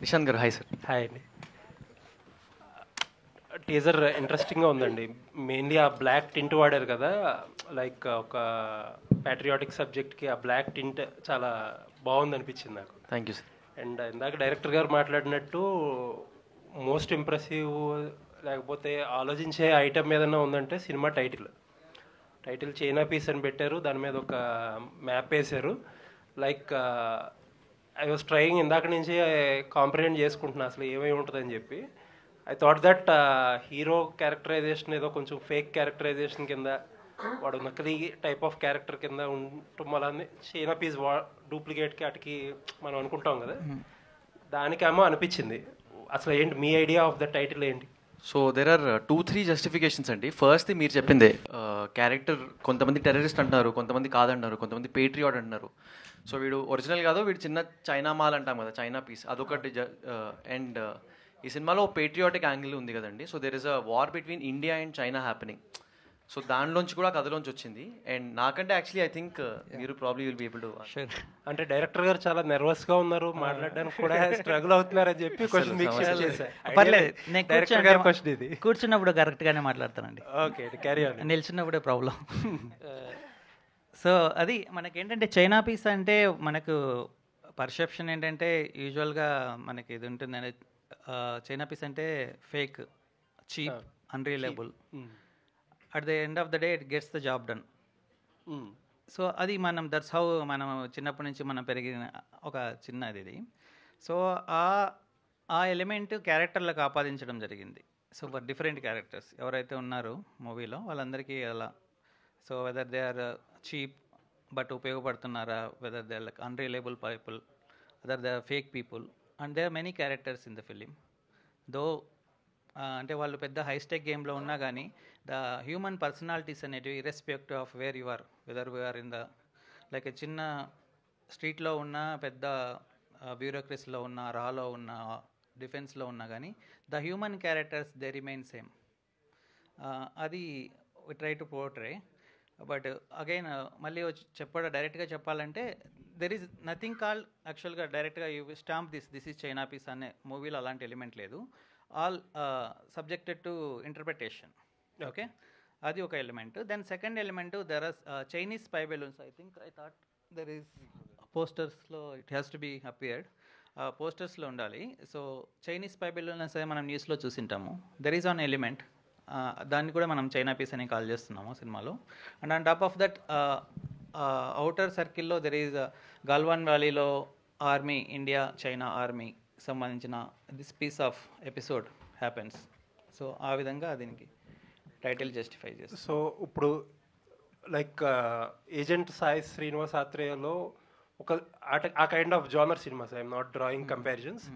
ఇషాన్ గారు hi sir. Hi అండి. Teaser ఇంట్రెస్టింగ్గా ఉందండి. మెయిన్లీ ఆ బ్లాక్ టింట్ వాడారు కదా, లైక్ ఒక ప్యాట్రియాటిక్ సబ్జెక్ట్కి ఆ బ్లాక్ టింట్ చాలా బాగుంది అనిపించింది నాకు. Thank you sir. అండ్ ఇందాక డైరెక్టర్ గారు మాట్లాడినట్టు మోస్ట్ ఇంప్రెసివ్ లేకపోతే ఆలోచించే ఐటమ్ ఏదైనా ఉందంటే సినిమా టైటిల్ చైనా పీస్ అని పెట్టారు, దాని మీద ఒక మ్యాప్ వేశారు. లైక్ ఐ వాజ్ ట్రయింగ్ ఇందాక నుంచి కాంప్రిహెండ్ చేసుకుంటున్నా అసలు ఏమై ఉంటుందని చెప్పి. I thought that hero characterisation ఏదో కొంచెం ఫేక్ క్యారెక్టరైజేషన్ కింద, వాడు నకిలీ టైప్ ఆఫ్ క్యారెక్టర్ కింద ఉండటం వల్ల చైనా పీస్ డూప్లికేట్కి అటుకి మనం అనుకుంటాం కదా, దానికేమో అనిపించింది. అసలు ఏంటి మీ ఐడియా ఆఫ్ ద టైటిల్ ఏంటి? సో దెర్ ఆర్ 2-3 జస్టిఫికేషన్స్ అండి. ఫస్ట్ మీరు చెప్పిందే, క్యారెక్టర్ కొంతమంది టెర్రరిస్ట్ అంటున్నారు, కొంతమంది కాదంటున్నారు, కొంతమంది పేట్రియాట్ అంటున్నారు. సో వీడు ఒరిజినల్ కాదు, వీడు చిన్న చైనా మాల్ అంటాం కదా, చైనా పీస్ అదొకటి. అండ్ ఈ సినిమాలో పేట్రియాటిక్ యాంగిల్ ఉంది కదండి. So there is a war between India and China happening. So దానిలోంచి కూడా కథలోంచి వచ్చింది. అండ్ నాకంటే యాక్చువల్లీ ఐ థింక్ మీరు probably will be able to. అంటే డైరెక్టర్ గారు చాలా నర్వస్గా ఉన్నారు, మాట్లాడడానికి కూడా స్ట్రగుల్ అవుతున్నారని చెప్పి క్వశ్చన్ మీకు షేర్ చేశాను. పర్లేదు, నేను డైరెక్టర్ గారి క్వశ్చన్ ఇది. కూర్చున్నప్పుడు కరెక్ట్గానే మాట్లాడతానండి. Okay, carry on. నిల్చున్నప్పుడే ప్రాబ్లం. సో అది మనకేంటంటే చైనా పీస్ అంటే మనకు పర్సెప్షన్ ఏంటంటే యూజువల్గా మనకి ఇది ఉంటుందండి, చైనా పీస్ అంటే fake, cheap, unreliable. At the end of the day it gets the job done. So అది మనం దట్స్ హౌ మనం చిన్నప్పటి నుంచి మనం పెరిగిన ఒక చిన్నది ఇది. సో ఆ ఎలిమెంట్ క్యారెక్టర్లకు ఆపాదించడం జరిగింది. సో ఫర్ డిఫరెంట్ క్యారెక్టర్స్ ఎవరైతే ఉన్నారో మూవీలో వాళ్ళందరికీ అలా. So whether they are cheap but ఉపయోగపడుతున్నారా, whether they are like unreliable people, whether they are fake people, and they are many characters in the film. Though అంటే వాళ్ళు పెద్ద హైస్టెక్ గేమ్లో ఉన్నా కానీ ద హ్యూమన్ పర్సనాలిటీస్ అనేటివి irrespective of where you are, whether we're in the like చిన్న స్ట్రీట్లో ఉన్న, పెద్ద బ్యూరోక్రసీలో ఉన్న, రాలో ఉన్న, డిఫెన్స్లో ఉన్నా కానీ the human characters they remain same. అది we try to portray. But again మళ్ళీ డైరెక్ట్గా చెప్పాలంటే దెర్ ఈజ్ నథింగ్ కాల్ యాక్చువల్గా డైరెక్ట్గా you stamp this is China piece అనే మూవీలో అలాంటి ఎలిమెంట్ లేదు. All subjected to interpretation. Okay, అది ఒక element. Then second element, there are Chinese spy balloons. I thought there is పోస్టర్స్లో it has to be appeared, పోస్టర్స్లో ఉండాలి. సో చైనీస్ స్పై బెలూన్స్ మనం న్యూస్లో చూసింటాము. దెర్ ఈజ్ ఆన్ ఎలిమెంట్, దాన్ని కూడా మనం చైనా పీస్ అని కాల్ చేస్తున్నాము సినిమాలో. And on top of that outer సర్కిల్లో దెర్ ఈజ్ గల్వాన్ వ్యాలీలో ఆర్మీ, ఇండియా చైనా ఆర్మీ సంబంధించిన this piece of episode happens. So ఆ విధంగా దీనికి టైటిల్ జస్టిఫై చేస్తుంది. సో ఇప్పుడు లైక్ ఏజెంట్ సాయి శ్రీనివాస్ ఆత్రేయలో ఒక ఆ kind of genre cinemas, I'm not drawing comparisons.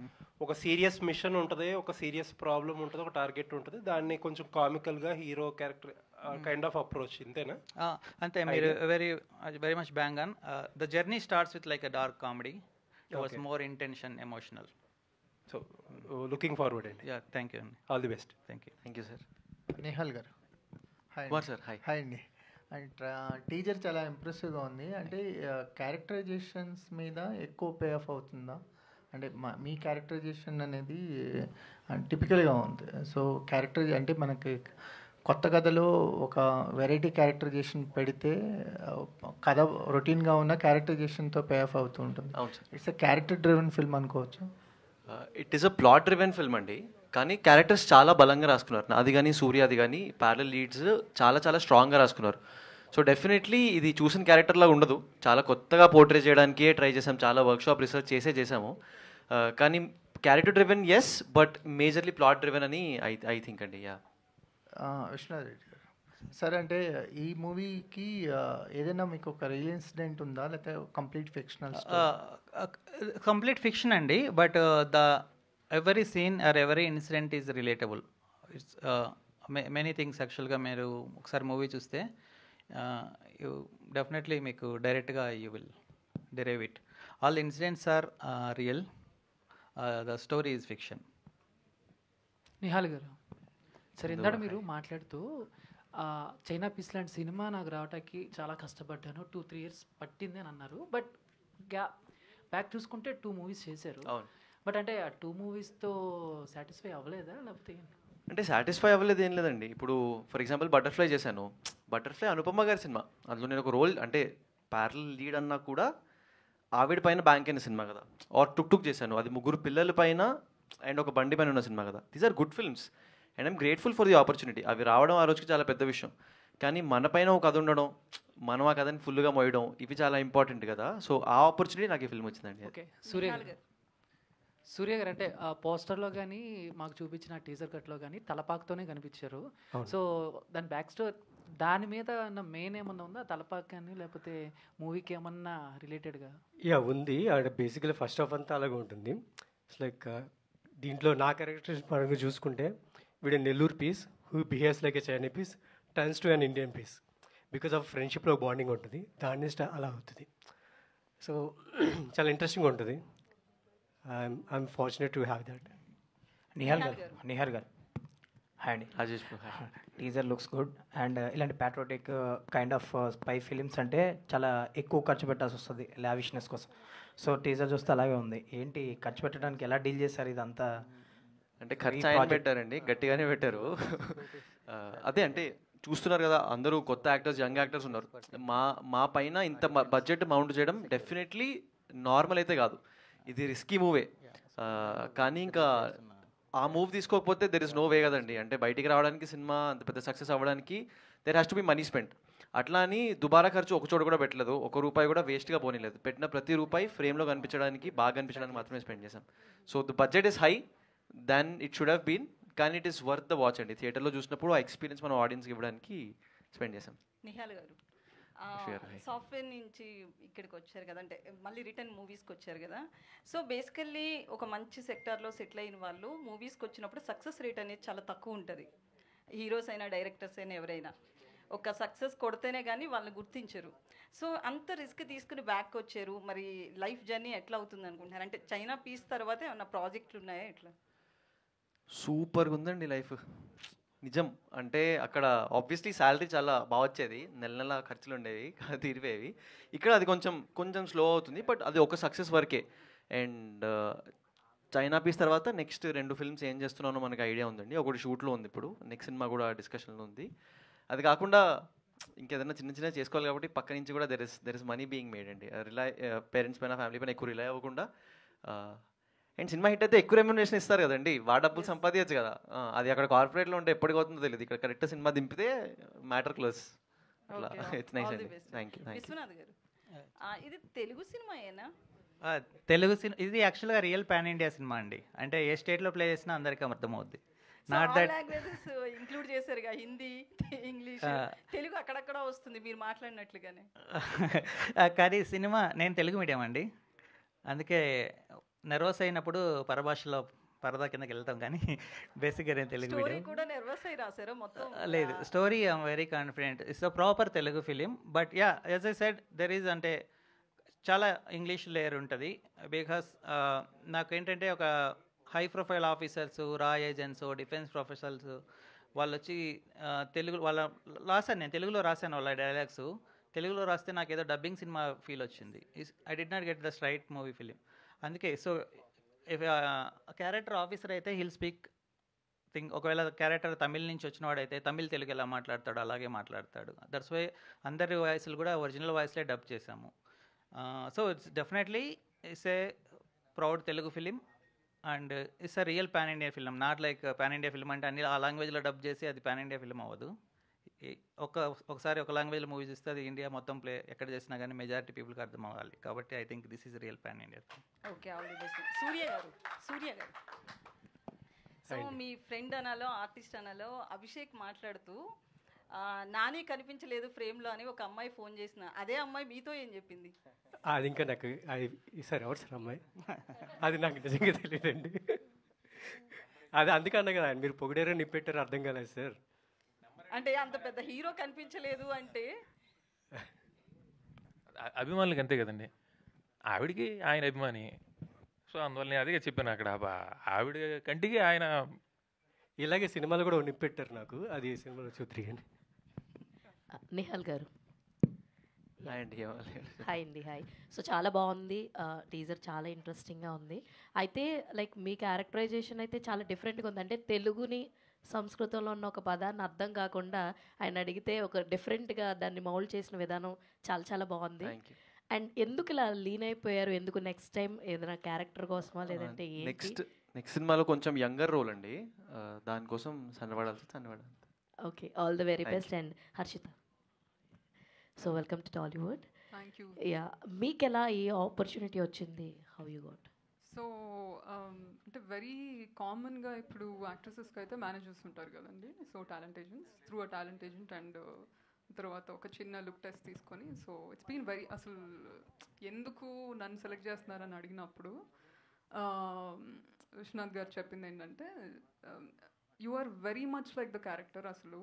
ఒక సీరియస్ మిషన్ ఉంటుంది, ఒక సీరియస్ ప్రాబ్లం ఉంటుంది, ఒక టార్గెట్ ఉంటుంది, దాన్ని కొంచెం కామికల్గా hero character kind of approach, ఇంతేనా? అంతే, మీరు very much bang on. The journey starts with like a dark comedy, was more intention, emotional. So looking forward అండి. యా, థ్యాంక్ యూ అండి. All the best. Thank you sir. Nihal గారు hi. Sir hi. Hi అండి. And teaser చాలా ఇంప్రెసివ్గా ఉంది. అంటే characterisations మీద ఎక్కువ పే ఆఫ్ అవుతుందా? అంటే మీ క్యారెక్టరైజేషన్ అనేది టిపికల్గా ఉంది. సో అంటే మనకి కొత్త కథలో ఒక వెరైటీ క్యారెక్టరైజేషన్ పెడితే కథ రొటీన్గా ఉన్న క్యారెక్టరైజేషన్తో పే ఆఫ్ అవుతూ ఉంటుంది. It's a character driven film అనుకోవచ్చు. It is a plot driven film అండి, కానీ క్యారెక్టర్స్ చాలా బలంగా రాసుకున్నారు. అది కానీ సూర్య, అది కానీ ప్యారలల్ లీడ్స్ చాలా చాలా స్ట్రాంగ్గా రాసుకున్నారు. సో డెఫినెట్లీ ఇది చూసిన క్యారెక్టర్లా ఉండదు, చాలా కొత్తగా పోర్ట్రే చేయడానికే ట్రై చేసాం, చాలా వర్క్షాప్ రీసెర్చ్ చేసాము. కానీ క్యారెక్టర్ డ్రివెన్ ఎస్, బట్ మేజర్లీ ప్లాట్ డ్రివెన్ అని ఐ థింక్ అండి. యా. విశ్వనాథ్ రెడ్డి గారు సార్, అంటే ఈ మూవీకి ఏదైనా మీకు ఒక రియల్ ఇన్సిడెంట్ ఉందా, లేకపోతే కంప్లీట్ ఫిక్షనల్? కంప్లీట్ ఫిక్షన్ అండి, but the every scene or every incident is relatable. It's many things. యాక్చువల్గా మీరు ఒకసారి మూవీ చూస్తే యూ డెఫినెట్లీ మీకు డైరెక్ట్గా you will derive it. All incidents are real, the story is fiction. Nihal గారు సరే, ఇందాక మీరు మాట్లాడుతూ చైనా పీస్ లాంటి సినిమా నాకు రావడానికి చాలా కష్టపడ్డాను, 2-3 years పట్టింది అని అన్నారు. బట్ బ్యాక్ చూసుకుంటే 2 movies చేశారు. బట్ అంటే ఆ 2 మూవీస్‌తో సాటిస్ఫై అవ్వలేదా? లేకపోతే అంటే సాటిస్ఫై అవ్వలేదు ఏం లేదండి. ఇప్పుడు ఫర్ ఎగ్జాంపుల్ 'బటర్‌ఫ్లై' చేశాను. 'బటర్‌ఫ్లై' అనుపమ గారి సినిమా. అందులో నేను ఒక రోల్ అంటే ప్యారలల్ లీడ్ అన్నా కూడా ఆవిడ పైన బ్యాంక్ అయిన సినిమా కదా. ఆర్ 'టుక్ టుక్' చేశాను. అది ముగ్గురు పిల్లల పైన అండ్ ఒక బండి పైన ఉన్న సినిమా కదా. These are good films and I'm grateful for the opportunity. అవి రావడం ఆ రోజుకి చాలా పెద్ద విషయం. కానీ మన పైన ఒక కథ ఉండడం, మనం ఆ కథని ఫుల్‌గా మోయడం ఇవి చాలా ఇంపార్టెంట్ కదా. సో ఆ ఆపర్చునిటీ నాకు ఈ ఫిల్మ్ వచ్చిందండి. ఓకే. సూర్య గారు అంటే ఆ పోస్టర్‌లో గానీ, మాకు చూపించిన టీజర్ కట్‌లో గానీ తలపాకుతోనే కనిపించారు. సో దాని బ్యాక్ స్టోరీ దాని మీద ఉన్న మెయిన్ ఏమన్నా ఉందా? తలపాకు కానీ లేకపోతే మూవీకి ఏమన్నా రిలేటెడ్‌గా? ఉంది. అంటే బేసికలీ ఫస్ట్ హాఫ్ అంతా అలాగే ఉంటుంది. ఇట్స్ లైక్ దీంట్లో నా క్యారెక్టర్స్ పరంగా చూసుకుంటే వీడు Nellore piece who behaves like a China piece turns to an Indian piece because of ఫ్రెండ్షిప్లో బాండింగ్ ఉంటుంది. దాని నుంచి అలా అవుతుంది. సో చాలా ఇంట్రెస్టింగ్ ఉంటుంది. I'm fortunate to have that. Nihal గారు హాయ్ అండి. Rajesh bro. Teaser looks good and ఇలాంటి patriotic kind of spy films అంటే చాలా ఎక్కువ ఖర్చు పెట్టాల్సి వస్తుంది లావిష్నెస్ కోసం. సో టీజర్ చూస్తే అలాగే ఉంది. ఏంటి ఖర్చు పెట్టడానికి ఎలా డీల్ చేశారు ఇదంతా? అంటే ఖర్చు ఆయన పెట్టారండి, గట్టిగానే పెట్టారు. అదే అంటే చూస్తున్నారు కదా, అందరూ కొత్త యాక్టర్స్, యంగ్ యాక్టర్స్ ఉన్నారు. మా పైన ఇంత బడ్జెట్ మౌంట్ చేయడం డెఫినెట్లీ నార్మల్ అయితే కాదు. ఇది రిస్కీ మూవే. కానీ ఇంకా ఆ మూవ్ తీసుకోకపోతే దెర్ ఇస్ నో వే కదండి. అంటే బయటికి రావడానికి, సినిమా అంత పెద్ద సక్సెస్ అవ్వడానికి there has to be money spend. అట్లా అని దుబారా ఖర్చు ఒక చోట కూడా పెట్టలేదు, ₹1 కూడా వేస్ట్గా పోనీలేదు. పెట్టిన ప్రతి రూపాయి ఫ్రేమ్లో కనిపించడానికి, బాగా కనిపించడానికి మాత్రమే స్పెండ్ చేశాం. So the budget is high then it should have been, కానీ it is worth the watch అండి. థియేటర్లో చూసినప్పుడు ఆ ఎక్స్పీరియన్స్ మనం ఆడియన్స్కి ఇవ్వడానికి స్పెండ్ చేశాం. నిహాల్ గారు సాఫ్ట్వేర్ నుంచి ఇక్కడికి వచ్చారు కదా, అంటే మళ్ళీ రిటర్న్ మూవీస్కి వచ్చారు కదా. సో బేసికల్లీ ఒక మంచి సెక్టార్లో సెటిల్ అయిన వాళ్ళు మూవీస్కి వచ్చినప్పుడు సక్సెస్ రేట్ అనేది చాలా తక్కువ ఉంటుంది. హీరోస్ అయినా డైరెక్టర్స్ అయినా ఎవరైనా ఒక సక్సెస్ కొడితేనే కానీ వాళ్ళని గుర్తించరు. సో అంత రిస్క్ తీసుకుని బ్యాక్ వచ్చారు. మరి లైఫ్ జర్నీ ఎట్లా అవుతుంది అనుకుంటున్నారు? అంటే చైనా పీస్ తర్వాత ఏమన్నా ప్రాజెక్టులు ఉన్నాయా ఎట్లా? సూపర్గా ఉందండి లైఫ్, నిజం. అంటే అక్కడ ఆబ్వియస్లీ శాలరీ చాలా బాగా వచ్చేది, నెల నెల ఖర్చులు ఉండేవి, తీరిపోయేవి. ఇక్కడ అది కొంచెం స్లో అవుతుంది, బట్ అది ఒక సక్సెస్ వరకే. అండ్ చైనా పీస్ తర్వాత నెక్స్ట్ 2 ఫిల్మ్స్ ఏం చేస్తున్నానో మనకి ఐడియా ఉందండి. ఒకటి షూట్లో ఉంది, ఇప్పుడు నెక్స్ట్ సినిమా కూడా డిస్కషన్లో ఉంది. అది కాకుండా ఇంకేదైనా చిన్న చేసుకోవాలి కాబట్టి పక్క నుంచి కూడా there is money being made అండి. పేరెంట్స్ పైన, ఫ్యామిలీ పైన ఎక్కువ రిలై అవ్వకుండా. అండ్ సినిమా హిట్ అయితే ఎక్కువ రెమ్యునరేషన్ ఇస్తారు కదండి, డబ్బులు సంపాదించచ్చు కదా. అది అక్కడ కార్పొరేట్లో ఉంటే ఎప్పటికి అవుతుందో తెలియదు, ఇక్కడ కరెక్ట్ సినిమా దింపితే మ్యాటర్ క్లోజ్. ఇట్స్ నైస్ అండి. Thank you. విశ్వనాథ్ గారు, ఇది తెలుగు సినిమా ఏనా? తెలుగు సినిమా ఇది యాక్చువల్గా రియల్ పాన్ ఇండియా సినిమా అండి. అంటే ఏ స్టేట్లో ప్లే చేసినా అందరికీ అర్థమవుద్ది. నాట్ దట్ లాంగ్వేజెస్ ఇంక్లూడ్ చేశారుగా, హిందీ, ఇంగ్లీష్, తెలుగు అక్కడక్కడ వస్తుంది మీరు మాట్లాడినట్లుగానే. కానీ సినిమా నేను తెలుగు మీడియం అండి, అందుకే నర్వస్ అయినప్పుడు పరభాషలో పరదా కిందకి వెళ్తాం. కానీ బేసిక్గా నేను తెలుగు మీడియం. కూడా నర్వస్ అయి రాశారా మొత్తం? లేదు, story I'm very confident. It's a proper Telugu film. But yeah, as I said, there is అంటే చాలా ఇంగ్లీష్ లేయర్ ఉంటుంది. బికాస్ నాకేంటంటే ఒక హై ప్రొఫైల్ ఆఫీసర్స్, రా ఏజెంట్స్, డిఫెన్స్ ప్రొఫెషనల్స్ వాళ్ళు వచ్చి తెలుగు నేను తెలుగులో రాశాను వాళ్ళ డైలాగ్స్. తెలుగులో రాస్తే నాకు ఏదో డబ్బింగ్ సినిమా ఫీల్ వచ్చింది. I did not get the straight movie film. అందుకే సో ఇఫ్ క్యారెక్టర్ ఆఫీసర్ అయితే హిల్ స్పీక్ థింగ్. ఒకవేళ క్యారెక్టర్ తమిళ్ నుంచి వచ్చినవాడైతే తమిళ్ తెలుగు ఎలా మాట్లాడతాడు అలాగే మాట్లాడతాడు. దట్స్ వై అందరి వాయిస్లు కూడా ఒరిజినల్ వాయిస్లే డబ్ చేశాము. So it's definitely it's a proud Telugu film and it's a real pan India film. Not like pan India film అంటే అన్ని ఆ లాంగ్వేజ్లో డబ్ చేసి అది పాన్ ఇండియా ఫిలిం అవ్వదు. ఒకసారి ఒక లాంగ్వేజ్లో మూవీస్ ఇస్తే అది ఇండియా మొత్తం ప్లే ఎక్కడ చేసినా కానీ మెజారిటీ పీపుల్కి అర్థం అవ్వాలి. కాబట్టి I think this is real pan India. Okay, all the best. Surya గారు, సో మీ ఫ్రెండ్ అనాలో ఆర్టిస్ట్ అనాలో అభిషేక్ మాట్లాడుతూ నాని కనిపించలేదు ఫ్రేమ్లో అని ఒక అమ్మాయి ఫోన్ చేసిన, అదే అమ్మాయి మీతో ఏం చెప్పింది? అది ఇంకా నాకు సార్ ఎవరు సార్ అమ్మాయి, అది నాకు నిజంగా తెలియదండి. అది అందుకన్నా కదా మీరు పొగిడారో నిప్పెట్టారో అర్థం కాలేదు సార్. అంటే అంత పెద్ద హీరో కనిపించలేదు అంటే అభిమానులకి అంతే కదండి, ఆవిడికి ఆయన అభిమాని. సో అందువల్ల నేను అదే చెప్పాను, అక్కడ ఆవిడ కంటికి ఆయన. ఇలాగే సినిమాలు కూడా నిప్పెట్టారు నాకు, అది సినిమాలో చూద్దరు. కానీ నిహాల్ గారు, అండ్ హాయ్ అండి, హాయ్. సో చాలా బాగుంది, టీజర్ చాలా ఇంట్రెస్టింగ్గా ఉంది. అయితే లైక్ మీ క్యారెక్టరైజేషన్ అయితే చాలా డిఫరెంట్గా ఉంది. అంటే తెలుగుని సంస్కృతంలో ఉన్న ఒక పదాన్ని అర్థం కాకుండా ఆయన అడిగితే ఒక డిఫరెంట్గా దాన్ని మౌల్డ్ చేసిన విధానం చాలా చాలా బాగుంది. అండ్ ఎందుకు ఇలా లీన్ అయిపోయారు? ఎందుకు నెక్స్ట్ టైం ఏదైనా క్యారెక్టర్ కోసమా లేదంటే నెక్స్ట్ సినిమాలో కొంచెం యంగర్ రోల్ అండి, దానికోసం సన్నబడాలి. Okay, all the very best. And Harshitha, so welcome to Tollywood. Thank you. Yeah, మీకు ఎలా ఈ ఆపర్చునిటీ వచ్చింది? How you got? సో అంటే వెరీ కామన్గా ఇప్పుడు యాక్ట్రసెస్కి అయితే మేనేజర్స్ ఉంటారు కదండి. So talent agents through a talent agent, and తర్వాత ఒక చిన్న లుక్ టెస్ట్ తీసుకొని, సో ఇట్స్ బీన్ వెరీ, అసలు ఎందుకు నన్ను సెలెక్ట్ చేస్తున్నారని అడిగినప్పుడు విశ్వనాథ్ గారు చెప్పింది ఏంటంటే, you are very much like the character, అసలు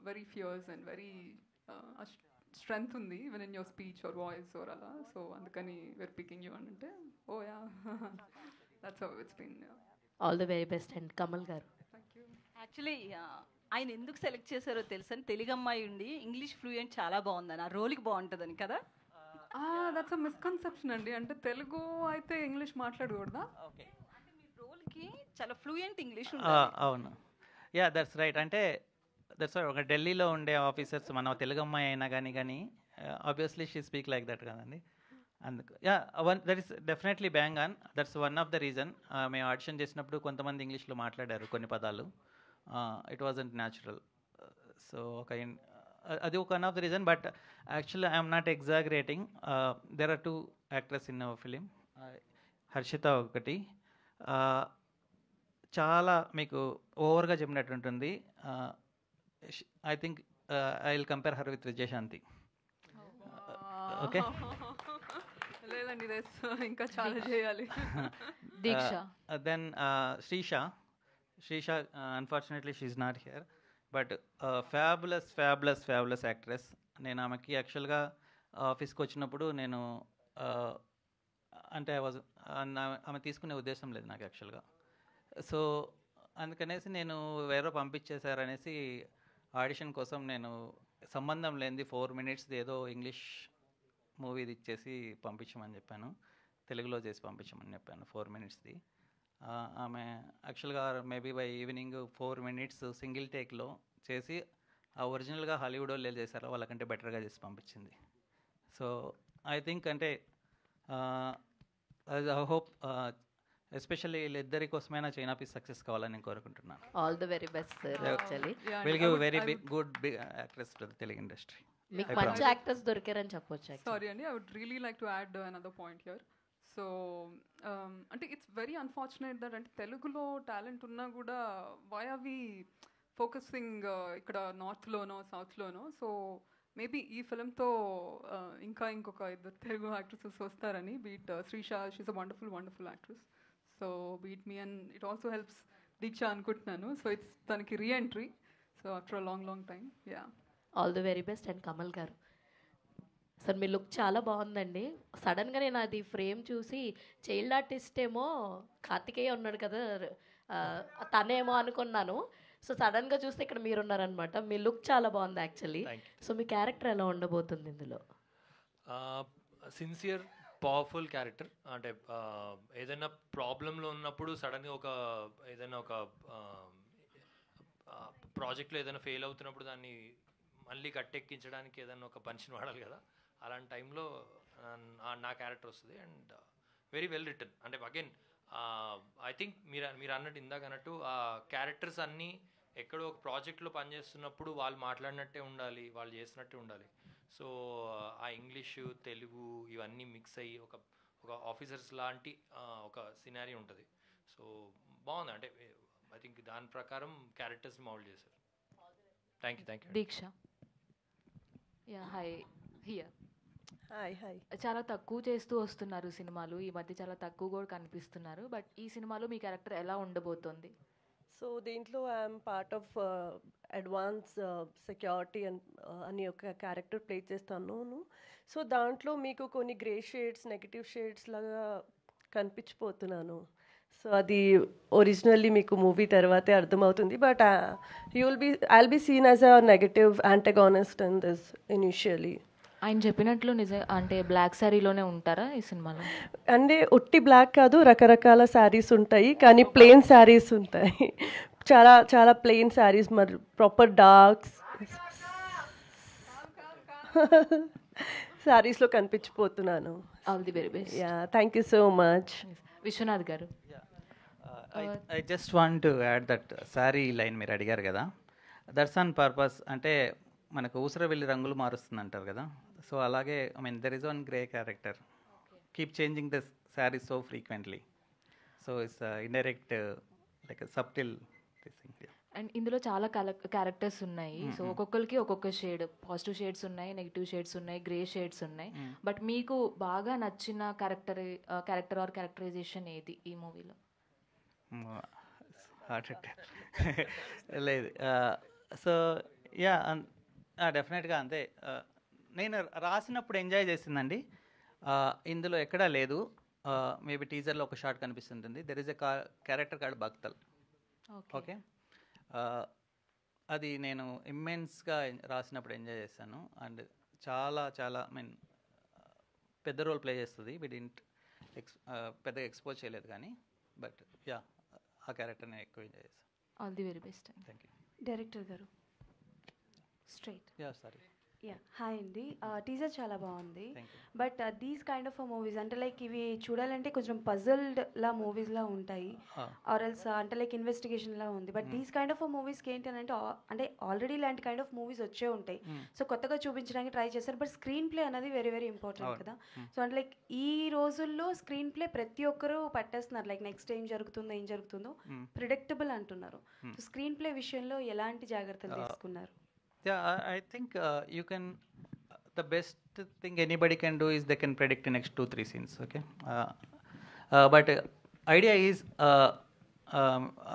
very fierce and very strength ఉంది even in your speech or voice or అలా. సో అందుకని వేర్ పికింగ్ యూ అని అంటే, oh yeah, that's how it's been. All the very best. And Kamal గారు, actually ఆయన ఎందుకు select చేశారో తెలుసని, తెలుగు అమ్మాయి ఉండి ఇంగ్లీష్ ఫ్లూయెంట్ చాలా బాగుందని, ఆ రోల్కి బాగుంటుందని కదా. దట్స్ అ మిస్కన్సెప్షన్ అండి. అంటే తెలుగు అయితే ఇంగ్లీష్ మాట్లాడకూడదా? ఓకే, అంటే మీ రోల్కి చాలా ఫ్లూయెంట్ ఇంగ్లీష్ అవును, యా దట్స్ రైట్. అంటే దట్స్ ఒక ఢిల్లీలో ఉండే ఆఫీసర్స్ మన తెలుగు అమ్మాయి అయినా కానీ obviously she speak like that కదండి. అందుకు yeah that is definitely bang on. That's one of the reason. మేము ఆడిషన్ చేసినప్పుడు కొంతమంది ఇంగ్లీష్లో మాట్లాడారు కొన్ని పదాలు, ఇట్ వాజంట్ న్యాచురల్. సో అది ఒక one of the reason. But actually I'm not exaggerating. There are 2 actors in our film. Harshitha ఒకటి, చాలా మీకు ఓవర్గా చెప్పినట్టుంటుంది. I think I will compare her with Vijayashanti. Okay, లేదండి, ఇంకా చాలా చేయాలి. Deeksha, then Shreesha unfortunately she's not here, but fabulous actress. నేను ఆమెకి యాక్చువల్గా ఆఫీస్కి వచ్చినప్పుడు నేను అంటే ఆమె తీసుకునే ఉద్దేశం లేదు నాకు యాక్చువల్గా. సో అందుకనేసి నేను వేరే పంపించేశారనేసి ఆడిషన్ కోసం నేను సంబంధం లేనిది 4 minutes ఏదో ఇంగ్లీష్ మూవీది ఇచ్చేసి పంపించమని చెప్పాను, తెలుగులో చేసి పంపించమని చెప్పాను 4 minutesది. ఆమె యాక్చువల్గా maybe by evening 4 minutes single టేక్లో చేసి ఆ ఒరిజినల్గా హాలీవుడ్ వాళ్ళు చేశారో వాళ్ళకంటే బెటర్గా చేసి పంపించింది. సో ఐ థింక్ అంటే ఐ హోప్ ఎస్పెషల్లీ వీళ్ళిద్దరి కోసమైనా చైనా పీస్ సక్సెస్ కావాలని నేను కోరుకుంటున్నాను. All the very best sir. Actually will give very good actress to the Telugu industry. మీకు మంచి యాక్టర్స్ దొరికారని చెప్పొచ్చు. సారీ అండి, I would really like to add another point here. So అంటే ఇట్స్ వెరీ అన్ఫార్చునేట్ దట్ అంటే తెలుగులో టాలెంట్ ఉన్నా కూడా వై ఆర్ వి ఫోకసింగ్ ఇక్కడ నార్త్లోనో సౌత్లోనో. సో మేబీ ఈ ఫిలింతో ఇంకా ఇంకొక 2 తెలుగు యాక్ట్రెసెస్ వస్తారని. Beat Shreesha, she's a wonderful actress. So beat me and it also helps Deeksha అనుకుంటున్నాను. సో ఇట్స్ తనకి reentry, so after a long time. Yeah, all the very best. And Kamal గారు, sir మీ look చాలా బాగుందండి. సడన్గా నేను అది ఫ్రేమ్ చూసి చైల్డ్ ఆర్టిస్ట్ ఏమో కార్తికేయ ఉన్నాడు కదా తనేమో అనుకున్నాను. సో సడన్గా చూస్తే ఇక్కడ మీరున్నారనమాట. మీ లుక్ చాలా బాగుంది యాక్చువల్లీ. సో మీ క్యారెక్టర్ ఎలా ఉండబోతుంది ఇందులో? Sincere powerful character. అంటే ఏదైనా ప్రాబ్లంలో ఉన్నప్పుడు సడన్గా ఏదైనా ఒక ప్రాజెక్ట్లో ఏదైనా ఫెయిల్ అవుతున్నప్పుడు దాన్ని మళ్ళీ గట్టెక్కించడానికి ఏదైనా ఒక పంచిని వాడాలి కదా, అలాంటి టైంలో నా క్యారెక్టర్ వస్తుంది. And very well return. అంటే అగైన్ ఐ థింక్ మీరు అన్నట్టు ఇందాక అన్నట్టు ఆ క్యారెక్టర్స్ అన్నీ ఎక్కడో ఒక ప్రాజెక్ట్లో పనిచేస్తున్నప్పుడు వాళ్ళు మాట్లాడినట్టే ఉండాలి, వాళ్ళు చేసినట్టే ఉండాలి. సో ఆ ఇంగ్లీషు తెలుగు ఇవన్నీ మిక్స్ అయ్యి ఒక ఆఫీసర్స్ లాంటి ఒక సినారీ ఉంటుంది. సో బాగుంది. అంటే ఐ థింక్ దాని ప్రకారం క్యారెక్టర్స్ మౌల్డ్ చేశారు. Thank you. Deeksha, yeah hi here. Hi. చాలా తక్కువ చేస్తూ వస్తున్నారు సినిమాలు ఈ మధ్య, చాలా తక్కువ కూడా కనిపిస్తున్నారు. బట్ ఈ సినిమాలో మీ క్యారెక్టర్ ఎలా ఉండబోతోంది? సో దీంట్లో I'm part of advance security అని ఒక క్యారెక్టర్ ప్లే చేస్తాను. సో దాంట్లో మీకు కొన్ని గ్రే షేడ్స్, నెగటివ్ షేడ్స్ లాగా కనిపించిపోతున్నాను. సో అది ఒరిజినల్లీ మీకు మూవీ తర్వాతే అర్థమవుతుంది. But I'll be seen as a negative antagonist in this initially. ఆయన చెప్పినట్లు అంటే బ్లాక్ శారీలోనే ఉంటారా ఈ సినిమాలో? అంటే ఒట్టి బ్లాక్ కాదు, రకరకాల శారీస్ ఉంటాయి, కానీ ప్లెయిన్ శారీస్ ఉంటాయి. చాలా చాలా ప్లెయిన్ శారీస్, మరి ప్రాపర్ డార్క్స్ శారీస్లో కనిపించిపోతున్నాను. All the very best. Yeah, thank you so much. Vishwanath గారు. I just want to add that sari line మీరు అడిగారు కదా, దట్స్ ఆన్ పర్పస్. అంటే మనకు ఊసర వెళ్ళి రంగులు మారుస్తుంది అంటారు కదా, సో అలాగే I mean there is one grey character keep changing the sari so frequently, so it's indirect like subtle thing. And ఇందులో చాలా క్యారెక్టర్స్ ఉన్నాయి. సో ఒక్కొక్కరికి ఒక్కొక్క షేడ్, పాజిటివ్ షేడ్స్ ఉన్నాయి, నెగిటివ్ షేడ్స్ ఉన్నాయి, గ్రే షేడ్స్ ఉన్నాయి. బట్ మీకు బాగా నచ్చిన క్యారెక్టర్ ఆర్ క్యారెక్టరైజేషన్ ఏది ఈ మూవీలో? లేదు, సో యా డెఫినెట్గా అంతే. నేను రాసినప్పుడు ఎంజాయ్ చేసిందండి, ఇందులో ఎక్కడా లేదు. మేబీ టీజర్లో ఒక షార్ట్ కనిపిస్తుంటుంది. There is a character called Bhaktal. Okay, అది నేను ఇమ్మెన్స్గా రాసినప్పుడు ఎంజాయ్ చేశాను. అండ్ చాలా చాలా ఐ మీన్ పెద్ద రోల్ ప్లే చేస్తుంది. వి డింట్ పెద్దగా ఎక్స్పోజ్ చేయలేదు కానీ, బట్ యా ఆ క్యారెక్టర్ నేను ఎక్కువ ఎంజాయ్ చేశాను. All the very best. Thank you. Director గారు straight. Yeah sorry. Yeah, hi అండి. టీజర్ చాలా బాగుంది. But these kind of movies అంటే లైక్ ఇవి చూడాలంటే కొంచెం పజల్డ్ లా మూవీస్ లా ఉంటాయి, ఆర్ ఎల్స్ అంటే లైక్ ఇన్వెస్టిగేషన్ లా ఉంది. బట్ దీస్ కైండ్ ఆఫ్ మూవీస్కి ఏంటి అని అంటే ఆల్రెడీ ఇలాంటి కైండ్ ఆఫ్ మూవీస్ వచ్చే ఉంటాయి. సో కొత్తగా చూపించడానికి ట్రై చేస్తారు. బట్ స్క్రీన్ ప్లే అనేది వెరీ వెరీ ఇంపార్టెంట్ కదా. సో అంటే లైక్ ఈ రోజుల్లో స్క్రీన్ ప్లే ప్రతి ఒక్కరూ పట్టేస్తున్నారు. లైక్ నెక్స్ట్ ఏం జరుగుతుందో ప్రిడిక్టబుల్ అంటున్నారు. సో స్క్రీన్ ప్లే విషయంలో ఎలాంటి జాగ్రత్తలు తీసుకున్నారు? Yeah, I think you can, the best thing anybody can do is they can predict the next 2-3 scenes, okay? But idea is,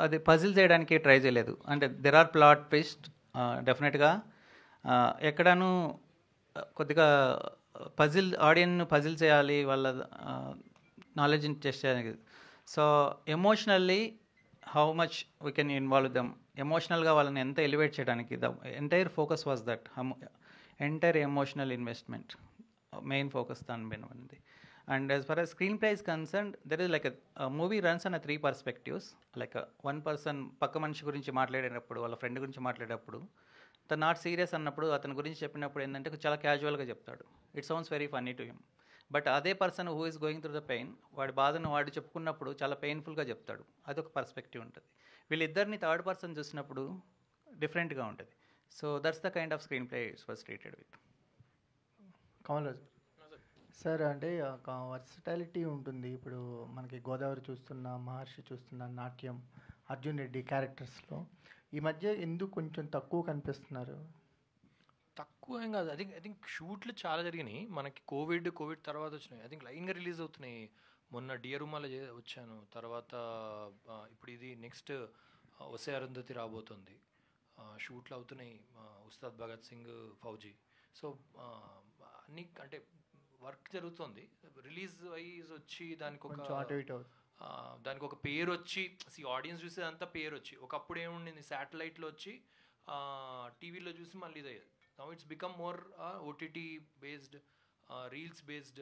అది పజిల్ చేయడానికి ట్రై చేయలేదు. అంటే దెర్ ఆర్ ప్లాట్ ట్విస్ట్ డెఫినెట్గా, ఎక్కడను కొద్దిగా ఆడియన్ను పజిల్ చేయాలి, వాళ్ళ నాలెడ్జ్ని టెస్ట్ చేయడానికి. So emotionally how much we can involve them, ఎమోషనల్గా వాళ్ళని ఎంత ఎలివేట్ చేయడానికి. The entire focus was that, entire emotional investment main focus దాని మీద ఉంది. And as for as screenplay is concerned, there is like a movie runs on a 3 perspectives. like one person పక్క మనిషి గురించి మాట్లాడేటప్పుడు, వాళ్ళ friend గురించి మాట్లాడేటప్పుడు, తను నాట్ సీరియస్ అన్నప్పుడు, అతని గురించి చెప్పినప్పుడు ఏంటంటే చాలా క్యాజువల్గా చెప్తాడు. It sounds very funny to him. But అదే person who is going through the pain, వాడి బాధను వాడు చెప్పుకున్నప్పుడు చాలా పెయిన్ఫుల్గా చెప్తాడు. అదొక పర్స్పెక్టివ్ ఉంటుంది. వీళ్ళిద్దరిని థర్డ్ పర్సన్ చూసినప్పుడు డిఫరెంట్గా ఉంటుంది. So that's the kind off screen play it's was treated with. Kamal sir, అంటే ఒక వర్సటాలిటీ ఉంటుంది. ఇప్పుడు మనకి గోదావరి చూస్తున్నా, మహర్షి చూస్తున్నా, నాట్యం, అర్జున్ రెడ్డి క్యారెక్టర్స్లో ఈ మధ్య ఎందుకు కొంచెం తక్కువ కనిపిస్తున్నారు? తక్కువ ఏం కాదు. ఐ థింక్ షూట్లు చాలా జరిగినాయి. మనకి కోవిడ్ తర్వాత వచ్చినాయి. ఐ థింక్ లైన్గా రిలీజ్ అవుతున్నాయి. మొన్న డియరుమాలో వచ్చాను, తర్వాత ఇప్పుడు ఇది నెక్స్ట్ ఒసే అరుంధతి రాబోతుంది. షూట్లు అవుతున్నాయి, ఉస్తాద్ భగత్ సింగ్, ఫౌజీ. సో అన్ని అంటే వర్క్ జరుగుతుంది. రిలీజ్ వైజ్ వచ్చి దానికి ఒక పేరు వచ్చి, ఆడియన్స్ చూసేదంతా పేరు వచ్చి, ఒకప్పుడు ఏముండింది శాటిలైట్లో వచ్చి టీవీలో చూసి మళ్ళీ ఇదే. Now it's become more OTT based, reels based.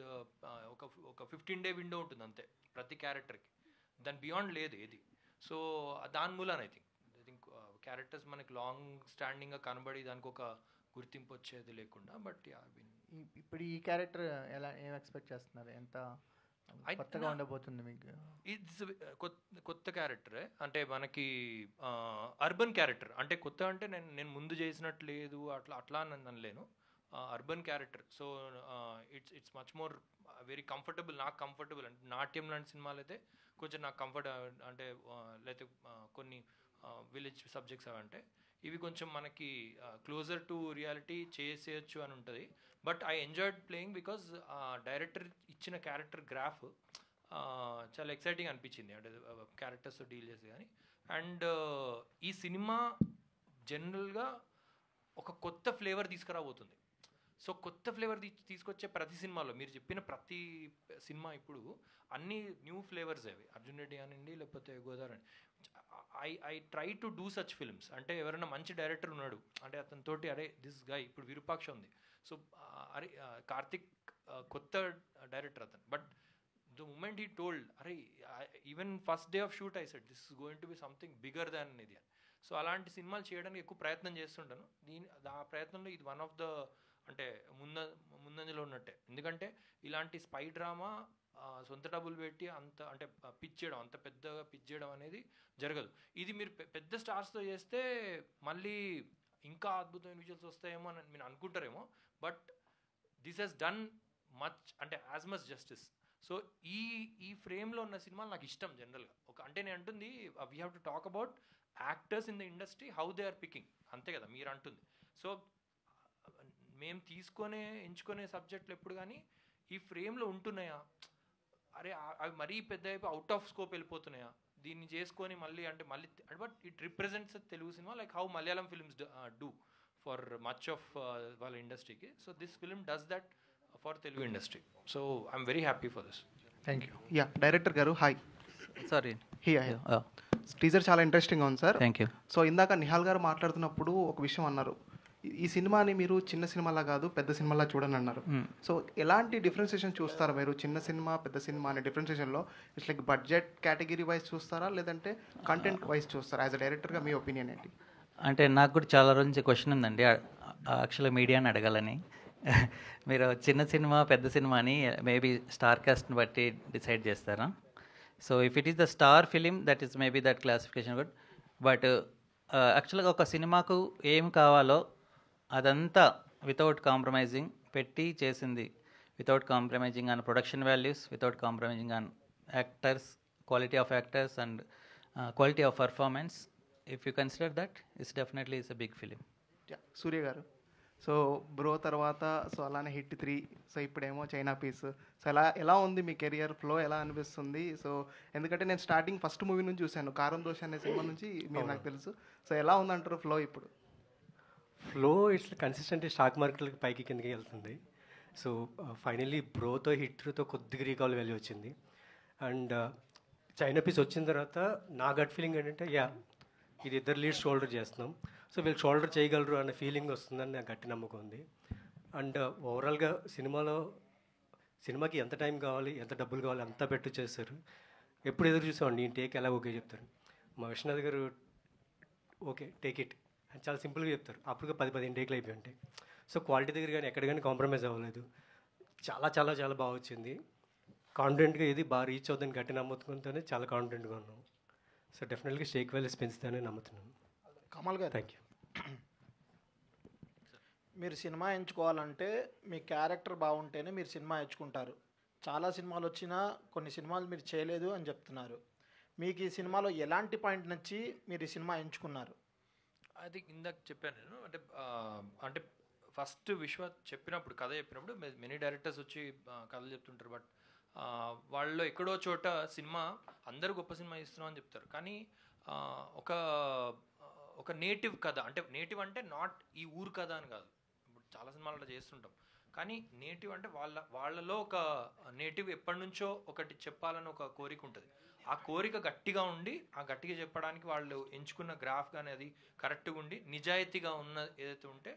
ఒక 15-day విండో ఉంటుంది అంతే ప్రతి క్యారెక్టర్కి, దాని బియాండ్ లేదు ఏది. సో దాని మూలాన ఐ థింక్ క్యారెక్టర్స్ మనకి లాంగ్ స్టాండింగ్గా కనబడి దానికి ఒక గుర్తింపు వచ్చేది లేకుండా. బట్ ఇప్పుడు ఈ క్యారెక్టర్ ఏం ఎక్స్పెక్ట్ చేస్తున్నారు? ఎంత కొత్తగా ఉండబోతుంది మీకు? ఇట్స్ కొత్త క్యారెక్టరే. అంటే మనకి అర్బన్ క్యారెక్టర్, అంటే కొత్త అంటే నేను ముందు చేసినట్టు లేదు, అట్లా అనలేను. Urban character. So it's much more very comfortable, నాకు కంఫర్టబుల్. అంటే నాట్యం లాంటి సినిమాలు అయితే కొంచెం నాకు కంఫర్ట్, అంటే లేకపోతే కొన్ని విలేజ్ సబ్జెక్ట్స్ అవంటే ఇవి కొంచెం మనకి క్లోజర్ టు రియాలిటీ చేసేయచ్చు అని ఉంటుంది. But I enjoyed playing because director ఇచ్చిన క్యారెక్టర్ గ్రాఫ్ చాలా ఎక్సైటింగ్ అనిపించింది, అంటే క్యారెక్టర్స్తో డీల్ చేసి. కానీ అండ్ ఈ సినిమా జనరల్గా ఒక కొత్త ఫ్లేవర్ తీసుకురాబోతుంది. సో కొత్త ఫ్లేవర్ తీసుకొచ్చే ప్రతి సినిమాలో మీరు చెప్పిన ప్రతి సినిమా ఇప్పుడు అన్ని న్యూ ఫ్లేవర్స్ అవి అర్జున్ రెడ్డి అనండి లేకపోతే గోదావరి అని I try to do such films. అంటే ఎవరైనా మంచి డైరెక్టర్ ఉన్నాడు అంటే అతనితోటి అరే దిస్ గాయ్ ఇప్పుడు విరూపాక్ష ఉంది, సో అరే కార్తిక్ కొత్త డైరెక్టర్ అతను, but the moment he told అరే even first day of shoot I said this is going to be something bigger than ఇది అని. సో అలాంటి సినిమాలు చేయడానికి ఎక్కువ ప్రయత్నం చేస్తుంటాను. ఆ ప్రయత్నంలో ఇది వన్ ఆఫ్ ద అంటే ముందంజలో ఉన్నట్టే. ఎందుకంటే ఇలాంటి స్పై డ్రామా సొంత డబ్బులు పెట్టి అంత అంటే పిచ్ చేయడం, అంత పెద్దగా పిచ్ చేయడం అనేది జరగదు. ఇది మీరు పెద్ద స్టార్స్తో చేస్తే మళ్ళీ ఇంకా అద్భుతమైన విజువల్స్ వస్తాయేమో అని మీరు అనుకుంటారేమో, but this he's done much అంటే యాజ్ మచ్ జస్టిస్. సో ఈ ఫ్రేమ్లో ఉన్న సినిమాలు నాకు ఇష్టం జనరల్గా. అంటే నేను అంటుంది we have to talk about actors in the industry how they are picking, అంతే కదా మీరు అంటుంది. సో మేము ఎంచుకునే సబ్జెక్టులు ఎప్పుడు కానీ ఈ ఫ్రేమ్లో ఉంటున్నాయా, అరే అవి మరీ పెద్ద అయిపోయి అవుట్ ఆఫ్ స్కోప్ వెళ్ళిపోతున్నాయా, దీన్ని చేసుకొని మళ్ళీ but it represents Telugu cinema like how Malayalam films do for much of వాళ్ళ ఇండస్ట్రీకి. So this film does that for Telugu industry. So I'm very happy for this. Thank you. Yeah director గారు hi. Sorry teaser చాలా ఇంట్రెస్టింగ్గా ఉంది sir. Thank you. So ఇందాక నిహాల్ గారు మాట్లాడుతున్నప్పుడు ఒక విషయం అన్నారు, ఈ సినిమాని మీరు చిన్న సినిమాలా కాదు పెద్ద సినిమాలా చూడని అన్నారు. సో ఎలాంటి డిఫరెన్సియేషన్ చూస్తారా మీరు చిన్న సినిమా పెద్ద సినిమా అనే డిఫరెన్సియేషన్లో? It's like budget category wise చూస్తారా లేదంటే కంటెంట్ వైజ్ చూస్తారా? యాజ్ అ డైరెక్టర్గా మీ ఒపీనియన్ ఏంటి? అంటే నాకు కూడా చాలా రోజు నుంచి క్వశ్చన్ ఉందండి, యాక్చువల్గా మీడియాని అడగాలని. మీరు చిన్న సినిమా పెద్ద సినిమా అని మేబీ స్టార్ కాస్ట్ని బట్టి డిసైడ్ చేస్తారా? So if it is the star film that is maybe that classification good, but యాక్చువల్గా ఒక సినిమాకు ఏం కావాలో అదంతా వితౌట్ కాంప్రమైజింగ్ పెట్టి చేసింది, without compromising on production values, without compromising on actors, quality of actors and quality of performance. If you consider that it's definitely it's a big film. Surya గారు, so bro తర్వాత సో అలానే hit 3, so ఇప్పుడేమో China piece, so ఎలా ఉంది మీ career flow ఎలా అనిపిస్తుంది? So ఎందుకంటే నేను స్టార్టింగ్ ఫస్ట్ మూవీ నుంచి చూశాను, కారం దోశ అనే సినిమా నుంచి మీరు నాకు తెలుసు. సో ఎలా ఉందంటారు ఫ్లో ఇప్పుడు? ఫ్లో ఇట్స్ కన్సిస్టెంట్లీ స్టాక్ మార్కెట్లకి పైకి కిందకి వెళ్తుంది. సో ఫైనల్లీ బ్రోతో హిట్తో కొద్దిగా రీకాల్ వాల్యూ వచ్చింది. అండ్ చైనా పీస్ వచ్చిన తర్వాత నా గట్ ఫీలింగ్ ఏంటంటే ఇది ఇద్దరు లీడ్ షోల్డర్ చేస్తున్నాం, సో వీళ్ళు షోల్డర్ చేయగలరు అనే ఫీలింగ్ వస్తుందని నాకు గట్టి నమ్మకం ఉంది. అండ్ ఓవరాల్గా సినిమాకి ఎంత టైం కావాలి ఎంత డబ్బులు కావాలి అంతా పెట్టు చేస్తారు. ఎప్పుడు ఎదురు చూసామండి నేను టేక్ ఎలా ఓకే చెప్తారు, మా విశ్వనాథ్ గారు ఓకే టేక్ ఇట్ అని చాలా సింపుల్గా చెప్తారు. అప్పుడు 10-15 టేక్లు అయిపోయి ఉంటాయి. సో క్వాలిటీ దగ్గర కానీ ఎక్కడ కానీ కాంప్రమైజ్ అవ్వలేదు. చాలా చాలా చాలా బాగా వచ్చింది. కాన్ఫిడెంట్గా ఇది బాగా రీచ్ అవుతుందని గట్టి నమ్ముతుంటేనే చాలా కాన్ఫిడెంట్గా ఉన్నాం. సో డెఫినెట్గా స్టేక్ వాల్యూస్ పెంచుతానని నమ్ముతున్నాను. కమల్ గారు, థ్యాంక్ యూ. మీరు సినిమా ఎంచుకోవాలంటే మీ క్యారెక్టర్ బాగుంటేనే మీరు సినిమా ఎంచుకుంటారు. చాలా సినిమాలు వచ్చినా కొన్ని సినిమాలు మీరు చేయలేదు అని చెప్తున్నారు. మీకు ఈ సినిమాలో ఎలాంటి పాయింట్ నచ్చి మీరు ఈ సినిమా ఎంచుకున్నారు? అది ఇందాక చెప్పాను నేను. అంటే ఫస్ట్ విశ్వ చెప్పినప్పుడు కథ చెప్పినప్పుడు మెనీ డైరెక్టర్స్ వచ్చి కథలు చెప్తుంటారు, బట్ వాళ్ళు ఎక్కడో చోట సినిమా అందరూ గొప్ప సినిమా ఇస్తున్నాం అని చెప్తారు, కానీ ఒక నేటివ్ కథ, అంటే నేటివ్ అంటే నాట్ ఈ ఊరు కథ అని కాదు, ఇప్పుడు చాలా సినిమాలు అలా చేస్తుంటాం, కానీ నేటివ్ అంటే వాళ్ళలో ఒక నేటివ్ ఎప్పటి నుంచో ఒకటి చెప్పాలని ఒక కోరిక ఉంటుంది. ఆ కోరిక గట్టిగా ఉండి ఆ గట్టిగా చెప్పడానికి వాళ్ళు ఎంచుకున్న గ్రాఫ్ కానీ అది కరెక్ట్గా ఉండి నిజాయితీగా ఉన్న ఏదైతే ఉంటే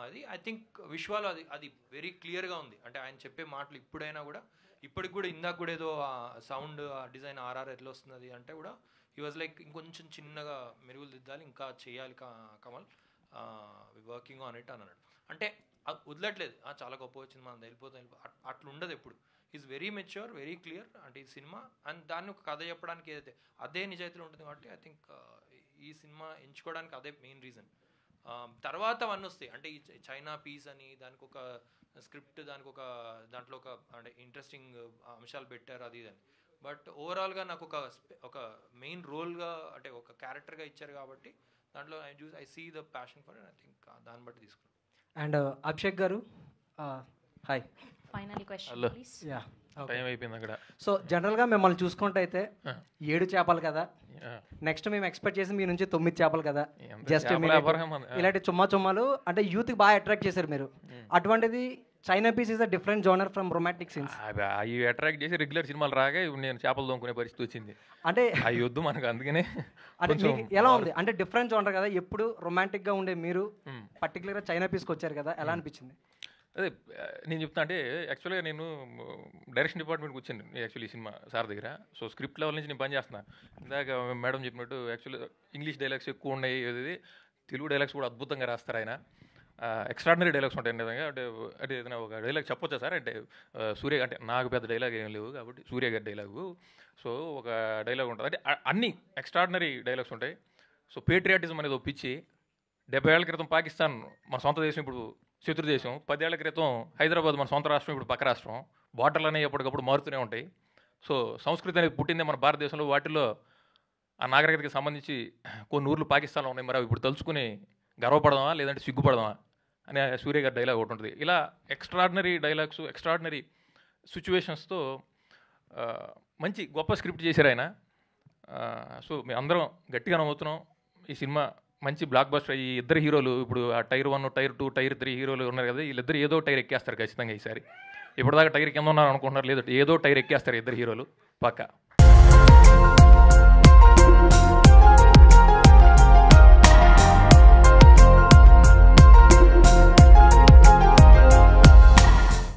అది ఐ థింక్ విశ్వాలో అది వెరీ క్లియర్గా ఉంది. అంటే ఆయన చెప్పే మాటలు ఇప్పటికి కూడా ఇందాక కూడా ఏదో సౌండ్ డిజైన్ ఆర్ఆర్ ఎట్లా వస్తున్నది అంటే కూడా హీ వాజ్ లైక్ ఇంకొంచెం చిన్నగా మెరుగులు దిద్దాలి, ఇంకా చేయాలి కమల్, వర్కింగ్ ఆన్ ఇట్ అని అన్నాడు. అంటే వదలట్లేదు, చాలా గొప్ప వచ్చింది మనం వెళ్ళిపోతాం అట్లా ఉండదు ఎప్పుడు. Is very mature, very clear. అంటే ఈ సినిమా అండ్ దాన్ని ఒక కథ చెప్పడానికి ఏదైతే అదే నిజాయితీలో ఉంటుంది కాబట్టి ఐ థింక్ ఈ సినిమా ఎంచుకోవడానికి అదే మెయిన్ రీజన్. తర్వాత అవన్నీ వస్తాయి, అంటే ఈ చైనా పీస్ అని దానికి ఒక స్క్రిప్ట్, దాంట్లో ఒక అంటే ఇంట్రెస్టింగ్ అంశాలు పెట్టారు అది ఇదని, బట్ ఓవరాల్గా నాకు ఒక మెయిన్ రోల్గా అంటే ఒక క్యారెక్టర్గా ఇచ్చారు కాబట్టి దాంట్లో I see the passion for it. I think దాన్ని బట్టి తీసుకున్నాను. అండ్ అభిషేక్ గారు hi. Final question please. Time అయిపోయింది అక్కడ. సో జనరల్గా మిమ్మల్ని చూసుకుంటే అయితే 7 చేపలు కదా, నెక్స్ట్ మేము ఎక్స్పెక్ట్ చేసి మీ నుంచి 9 చేపలు కదా, జస్ట్ చేపల వ్యాపారం ఇలాంటి చుమ్మాలు అంటే యూత్కి బాగా అట్రాక్ట్ చేశారు మీరు. అటువంటిది China piece is a different genre from romantic scenes. అవి అట్రాక్ట్ చేసి రెగ్యులర్ సినిమాలు రాగా ఇప్పుడు నేను చేపలు దొంగకునే పరిస్థితి వచ్చింది. అంటే అవి వద్దు మనకు, అందుకనే అంటే మీకు ఎలా ఉంది అంటే డిఫరెంట్ జోనర్ కదా, ఎప్పుడు రొమాంటిక్గా ఉండే మీరు పర్టికులర్గా చైనా పీస్కి వచ్చారు కదా, ఎలా అనిపించింది? అదే నేను చెప్తా అంటే యాక్చువల్గా నేను డైరెక్షన్ డిపార్ట్మెంట్కి వచ్చాను యాక్చువల్లీ ఈ సినిమా సార్ దగ్గర. సో స్క్రిప్ట్ లెవెల్ నుంచి నేను పని చేస్తున్నా. ఇందాక మేడం చెప్పినట్టు యాక్చువల్లీ ఇంగ్లీష్ డైలాగ్స్ ఎక్కువ ఉన్నాయి, ఇది తెలుగు డైలాగ్స్ కూడా అద్భుతంగా రాస్తారు ఆయన. ఎక్స్ట్రాడినరీ డైలాగ్స్ ఉంటాయి నిజంగా. అంటే ఏదైనా ఒక డైలాగ్ చెప్పొచ్చా సార్? అంటే సూర్య అంటే నాకు పెద్ద డైలాగ్ ఏం లేవు కాబట్టి సూర్య గారి డైలాగు. సో ఒక డైలాగ్ ఉంటుంది అంటే అన్ని ఎక్స్ట్రాడినరీ డైలాగ్స్ ఉంటాయి. సో పేట్రియాటిజం అనేది ఒప్పించి 70 ఏళ్ల క్రితం పాకిస్తాన్ మన సొంత దేశం, ఇప్పుడు శత్రు దేశం. 10 ఏళ్ల క్రితం హైదరాబాద్ మన సొంత రాష్ట్రం, ఇప్పుడు పక్క రాష్ట్రం. బార్డర్లు అనేవి ఎప్పటికప్పుడు మారుతూనే ఉంటాయి. సో సంస్కృతి అనేది పుట్టిందే మన భారతదేశంలో. వాటిలో ఆ నాగరికతకి సంబంధించి కొన్ని ఊర్లు పాకిస్తాన్లో ఉన్నాయి. మరి అవి ఇప్పుడు తలుచుకుని గర్వపడదామా లేదంటే సిగ్గుపడదామా అనే సూర్య గారి డైలాగ్ ఒకటి ఉంటుంది. ఇలా ఎక్స్ట్రాడినరీ డైలాగ్స్, ఎక్స్ట్రాడినరీ సిచ్యువేషన్స్తో మంచి గొప్ప స్క్రిప్ట్ చేశారు ఆయన. సో మేము అందరం గట్టిగా నమ్ముతున్నాం ఈ సినిమా మంచి బ్లాక్ బస్టర్. ఈ ఇద్దరు హీరోలు ఇప్పుడు ఆ టైర్ 1, టైర్ 2, టైర్ 3 హీరోలు ఉన్నారు కదా, వీళ్ళిద్దరు ఏదో టైర్ ఎక్కేస్తారు ఖచ్చితంగా ఈసారి. ఇప్పటిదాకా టైర్ కింద ఉన్నారు అనుకుంటున్నారు, లేదు ఏదో టైర్ ఎక్కేస్తారు ఇద్దరు హీరోలు పక్కా.